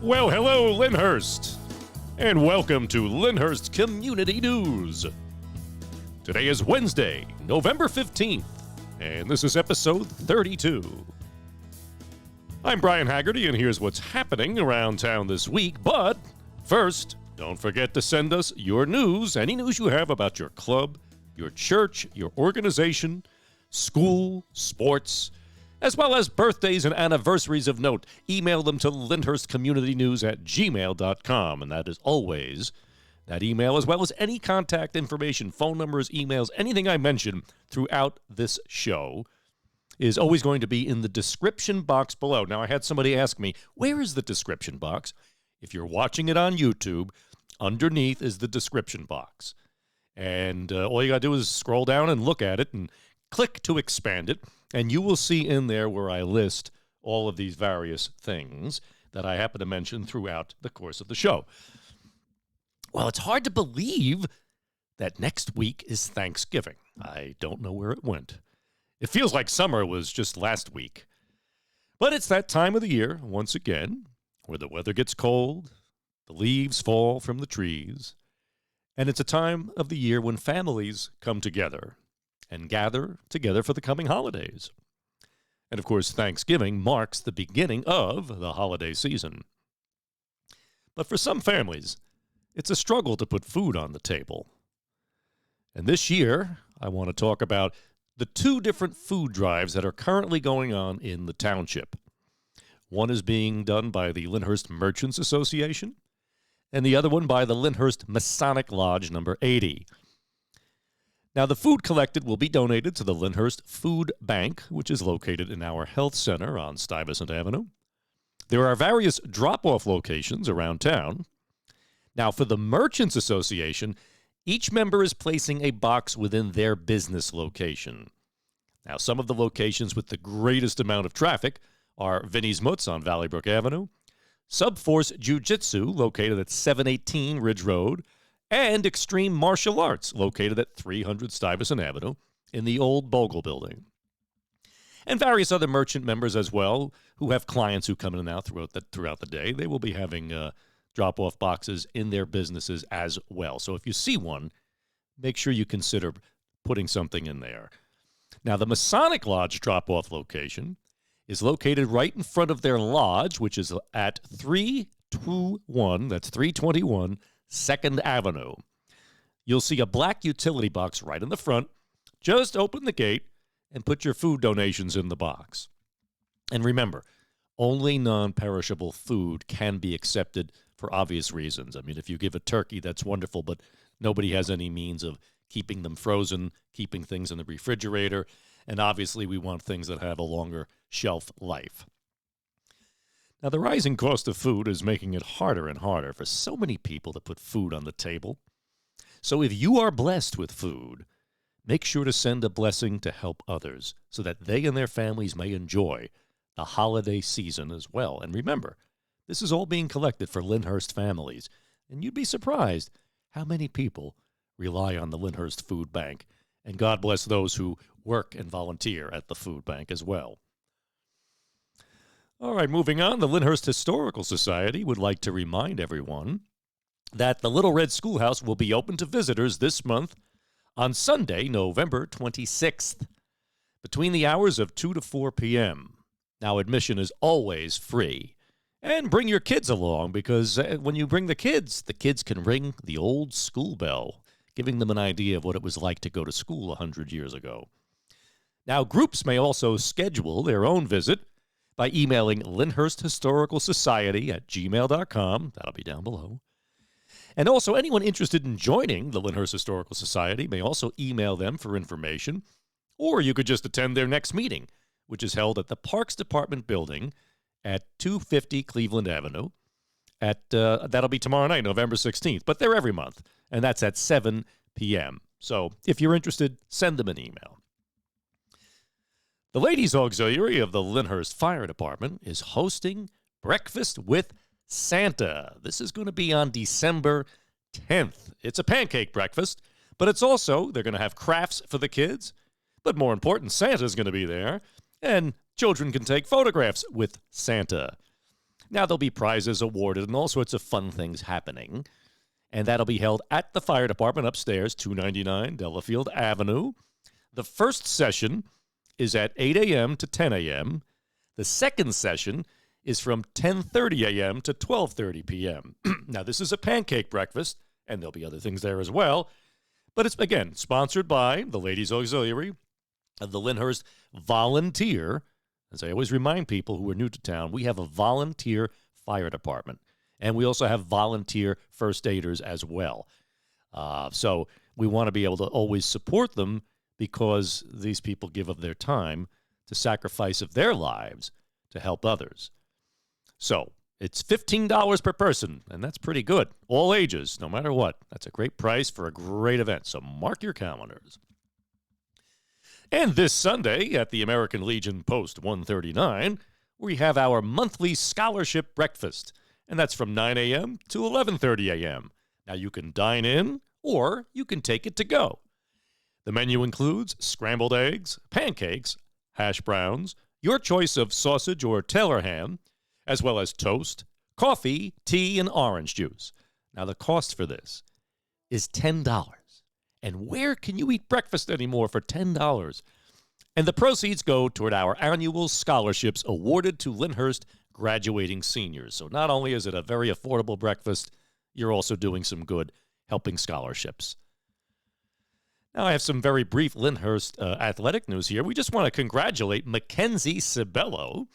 Well, hello, Lyndhurst, and welcome to Lyndhurst Community News. Today is Wednesday, November 15th, and this is episode 32. I'm Brian Haggerty, and here's what's happening around town this week, but first, don't forget to send us your news, any news you have about your club, your church, your organization, school, sports, as well as birthdays and anniversaries of note. Email them to LyndhurstCommunityNews@gmail.com, and that is always that email, as well as any contact information, phone numbers, emails, anything I mention throughout this show is always going to be in the description box below. Now, I had somebody ask me, where is the description box? If you're watching it on YouTube, underneath is the description box. And all you got to do is scroll down and look at it and click to expand it, and you will see in there where I list all of these various things that I happen to mention throughout the course of the show. Well, it's hard to believe that next week is Thanksgiving. I don't know where it went. It feels like summer was just last week. But it's that time of the year, once again, where the weather gets cold, the leaves fall from the trees, and it's a time of the year when families come together and gather together for the coming holidays. And of course, Thanksgiving marks the beginning of the holiday season. But for some families, it's a struggle to put food on the table. And this year, I want to talk about the two different food drives that are currently going on in the township. One is being done by the Lyndhurst Merchants Association, and the other one by the Lyndhurst Masonic Lodge number 80. Now, the food collected will be donated to the Lyndhurst Food Bank, which is located in our health center on Stuyvesant Avenue. There are various drop-off locations around town. Now, for the Merchants Association, each member is placing a box within their business location. Now, some of the locations with the greatest amount of traffic are Vinnie's Mutz on Valley Brook Avenue, Subforce Jiu-Jitsu, located at 718 Ridge Road, and Extreme Martial Arts, located at 300 Stuyvesant Avenue in the old Bogle building. And various other merchant members as well, who have clients who come in and out throughout the day. They will be having drop-off boxes in their businesses as well. So if you see one, make sure you consider putting something in there. Now, the Masonic Lodge drop-off location is located right in front of their lodge, which is at 321 2nd Avenue. You'll see a black utility box right in the front. Just open the gate and put your food donations in the box. And remember, only non-perishable food can be accepted for obvious reasons. I mean, if you give a turkey, that's wonderful, but nobody has any means of keeping them frozen, keeping things in the refrigerator, and obviously we want things that have a longer shelf life. Now, the rising cost of food is making it harder and harder for so many people to put food on the table. So if you are blessed with food, make sure to send a blessing to help others so that they and their families may enjoy the holiday season as well. And remember, this is all being collected for Lyndhurst families, and you'd be surprised how many people rely on the Lyndhurst Food Bank. And God bless those who work and volunteer at the food bank as well. All right, moving on, the Lyndhurst Historical Society would like to remind everyone that the Little Red Schoolhouse will be open to visitors this month on Sunday, November 26th, between the hours of 2 to 4 p.m. Now, admission is always free. And bring your kids along, because when you bring the kids can ring the old school bell, giving them an idea of what it was like to go to school 100 years ago. Now, groups may also schedule their own visit by emailing LyndhurstHistoricalSociety@gmail.com. That'll be down below. And also, anyone interested in joining the Lyndhurst Historical Society may also email them for information, or you could just attend their next meeting, which is held at the Parks Department building at 250 Cleveland Avenue. That'll be tomorrow night, November 16th, but they're every month, and that's at 7 p.m. So if you're interested, send them an email. The Ladies' Auxiliary of the Lyndhurst Fire Department is hosting Breakfast with Santa. This is going to be on December 10th. It's a pancake breakfast, but it's also, they're going to have crafts for the kids, but more important, Santa's going to be there, and children can take photographs with Santa. Now, there'll be prizes awarded and all sorts of fun things happening. And that'll be held at the fire department upstairs, 299 Delafield Avenue. The first session is at 8 a.m. to 10 a.m. The second session is from 10:30 a.m. to 12:30 p.m. Now, this is a pancake breakfast, and there'll be other things there as well. But it's, again, sponsored by the Ladies Auxiliary of the Lyndhurst Volunteer. As I always remind people who are new to town, we have a volunteer fire department, and we also have volunteer first aiders as well. So we want to be able to always support them because these people give of their time to sacrifice of their lives to help others. So it's $15 per person, and that's pretty good. All ages, no matter what. That's a great price for a great event, so mark your calendars. And this Sunday at the American Legion Post 139, we have our monthly scholarship breakfast, and that's from 9 a.m. to 11:30 a.m. Now, you can dine in, or you can take it to go. The menu includes scrambled eggs, pancakes, hash browns, your choice of sausage or Taylor ham, as well as toast, coffee, tea, and orange juice. Now, the cost for this is $10. And where can you eat breakfast anymore for $10? And the proceeds go toward our annual scholarships awarded to Lyndhurst graduating seniors. So not only is it a very affordable breakfast, you're also doing some good helping scholarships. Now, I have some very brief Lyndhurst athletic news here. We just want to congratulate Mackenzie Cibello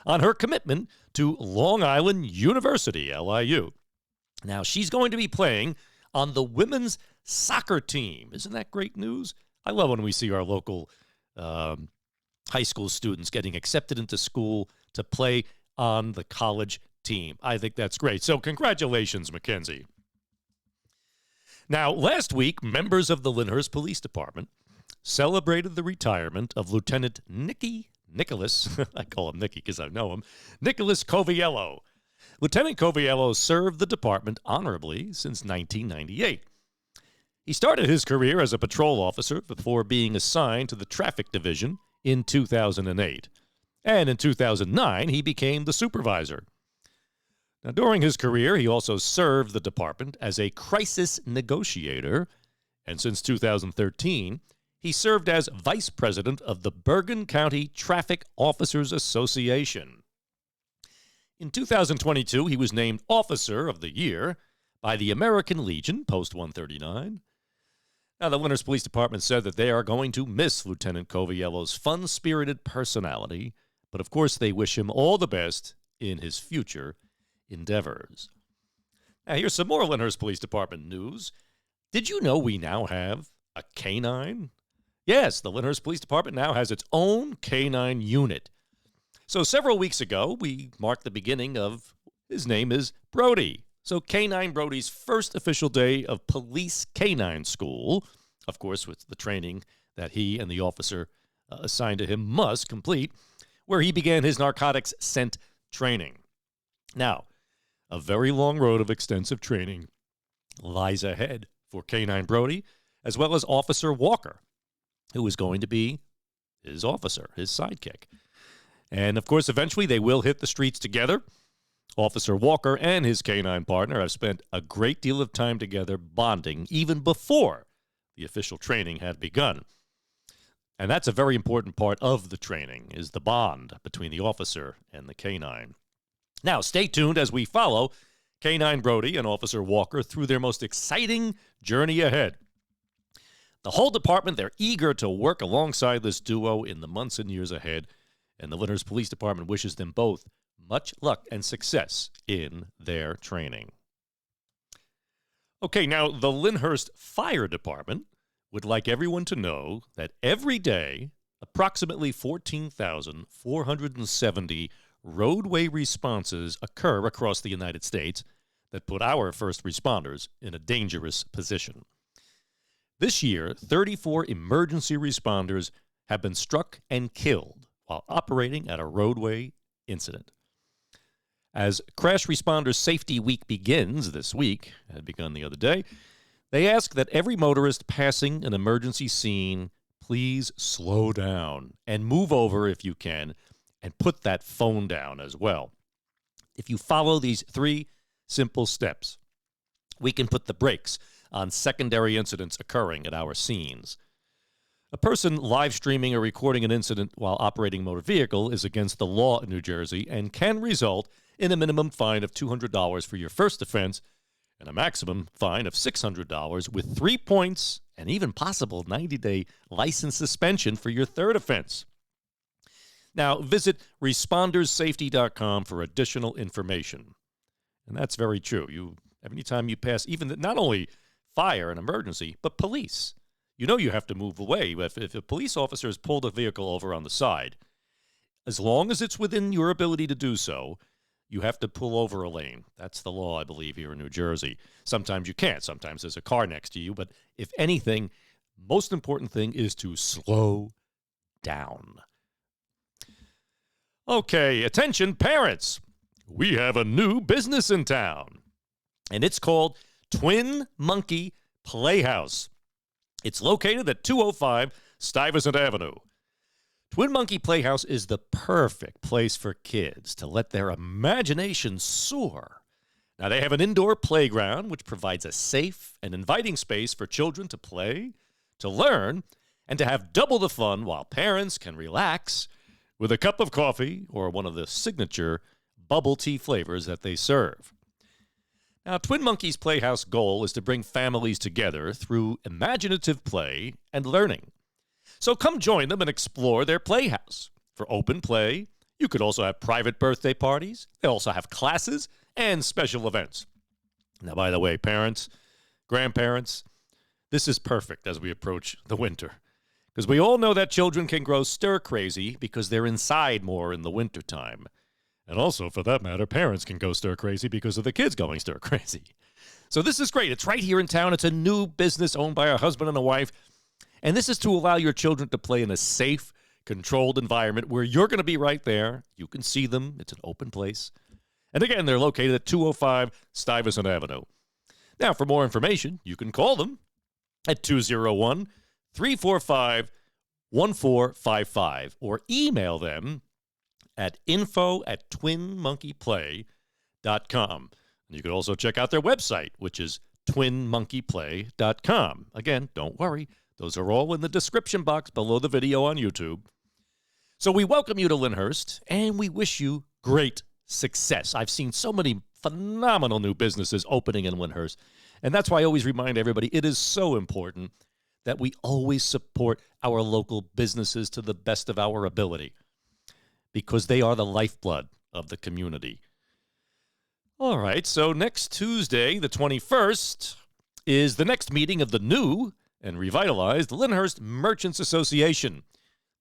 on her commitment to Long Island University, LIU. Now, she's going to be playing on the women's soccer team. Isn't that great news? I love when we see our local high school students getting accepted into school to play on the college team. I think that's great. So congratulations, Mackenzie. Now, last week, members of the Lyndhurst Police Department celebrated the retirement of Lieutenant Nicholas, I call him Nicky because I know him, Nicholas Coviello. Lieutenant Coviello served the department honorably since 1998. He started his career as a patrol officer before being assigned to the traffic division in 2008. And in 2009, he became the supervisor. Now, during his career, he also served the department as a crisis negotiator, and since 2013, he served as vice president of the Bergen County Traffic Officers Association. In 2022, he was named Officer of the Year by the American Legion, Post 139. Now, the Lyndhurst Police Department said that they are going to miss Lieutenant Coviello's fun-spirited personality, but of course they wish him all the best in his future endeavors. Now, here's some more Lyndhurst Police Department news. Did you know we now have a canine? Yes, the Lyndhurst Police Department now has its own canine unit. So several weeks ago, we marked the beginning of, his name is Brody. So Canine Brody's first official day of police canine school, of course, with the training that he and the officer assigned to him must complete, where he began his narcotics scent training. Now, a very long road of extensive training lies ahead for Canine Brody, as well as Officer Walker, who is going to be his officer, his sidekick. And, of course, eventually they will hit the streets together. Officer Walker and his canine partner have spent a great deal of time together bonding even before the official training had begun. And that's a very important part of the training, is the bond between the officer and the canine. Now, stay tuned as we follow Canine Brody and Officer Walker through their most exciting journey ahead. The whole department, they're eager to work alongside this duo in the months and years ahead, and the Lyndhurst Police Department wishes them both much luck and success in their training. Okay, now the Lyndhurst Fire Department would like everyone to know that every day, approximately 14,470 roadway responses occur across the United States that put our first responders in a dangerous position. This year, 34 emergency responders have been struck and killed while operating at a roadway incident. As Crash Responders Safety Week begins this week, had begun the other day, they ask that every motorist passing an emergency scene please slow down and move over if you can, and put that phone down as well. If you follow these 3 simple steps, we can put the brakes on secondary incidents occurring at our scenes. A person live streaming or recording an incident while operating a motor vehicle is against the law in New Jersey and can result in a minimum fine of $200 for your first offense and a maximum fine of $600 with 3 points and even possible 90-day license suspension for your third offense. Now, visit responderssafety.com for additional information. And that's very true. Anytime you pass, even not only fire and emergency, but police, you have to move away. If a police officer has pulled a vehicle over on the side, as long as it's within your ability to do so, you have to pull over a lane. That's the law, I believe, here in New Jersey. Sometimes you can't. Sometimes there's a car next to you. But if anything, most important thing is to slow down. Okay, attention parents. We have a new business in town, and it's called Twin Monkey Playhouse. It's located at 205 Stuyvesant Avenue. Twin Monkey Playhouse is the perfect place for kids to let their imagination soar. Now, they have an indoor playground, which provides a safe and inviting space for children to play, to learn, and to have double the fun while parents can relax with a cup of coffee or one of the signature bubble tea flavors that they serve. Now, Twin Monkey's Playhouse goal is to bring families together through imaginative play and learning. So come join them and explore their playhouse. For open play, you could also have private birthday parties. They also have classes and special events. Now, by the way, parents, grandparents, this is perfect as we approach the winter, because we all know that children can grow stir-crazy because they're inside more in the wintertime. And also, for that matter, parents can go stir-crazy because of the kids going stir-crazy. So this is great. It's right here in town. It's a new business owned by a husband and a wife. And this is to allow your children to play in a safe, controlled environment where you're going to be right there. You can see them. It's an open place. And again, they're located at 205 Stuyvesant Avenue. Now, for more information, you can call them at 201-345-1455 or email them at info@twinmonkeyplay.com. And you can also check out their website, which is twinmonkeyplay.com. Again, don't worry. Those are all in the description box below the video on YouTube. So we welcome you to Lyndhurst, and we wish you great success. I've seen so many phenomenal new businesses opening in Lyndhurst, and that's why I always remind everybody it is so important that we always support our local businesses to the best of our ability, because they are the lifeblood of the community. All right, so next Tuesday, the 21st, is the next meeting of the new and revitalized Lyndhurst Merchants Association.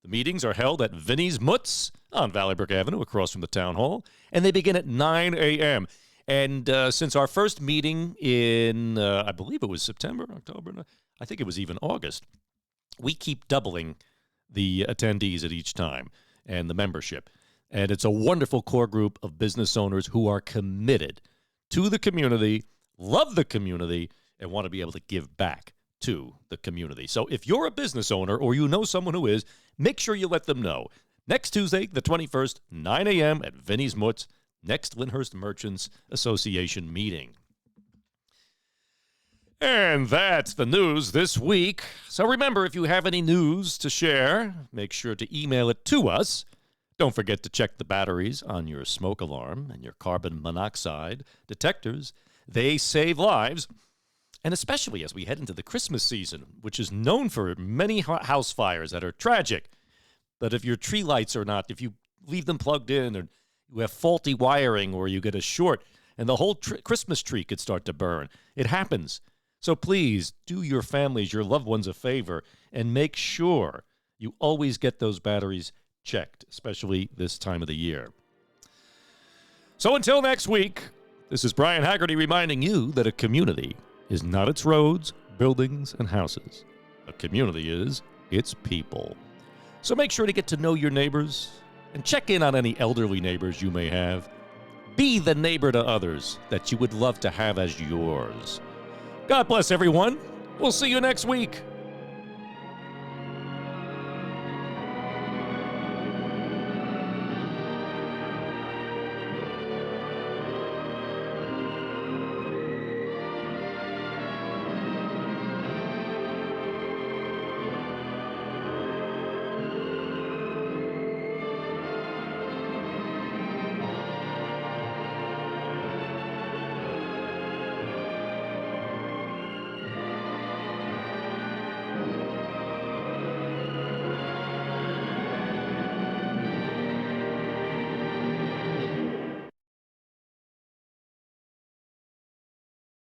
The meetings are held at Vinnie's Mutz on Valley Brook Avenue across from the Town Hall, and they begin at 9 a.m. And since our first meeting in, I believe it was September, October, I think it was even August, we keep doubling the attendees at each time and the membership. And it's a wonderful core group of business owners who are committed to the community, love the community, and want to be able to give back to the community. So if you're a business owner or you know someone who is, make sure you let them know. Next Tuesday, the 21st, 9 a.m. at Vinnie's Mutz, next Lyndhurst Merchants Association meeting. And that's the news this week. So remember, if you have any news to share, make sure to email it to us. Don't forget to check the batteries on your smoke alarm and your carbon monoxide detectors. They save lives. And especially as we head into the Christmas season, which is known for many house fires that are tragic. But if your tree lights are not, if you leave them plugged in, or you have faulty wiring, or you get a short, and the whole Christmas tree could start to burn. It happens. So please do your families, your loved ones a favor, and make sure you always get those batteries checked, especially this time of the year. So until next week, this is Brian Haggerty reminding you that a community is not its roads, buildings, and houses. A community is its people. So make sure to get to know your neighbors and check in on any elderly neighbors you may have. Be the neighbor to others that you would love to have as yours. God bless everyone. We'll see you next week.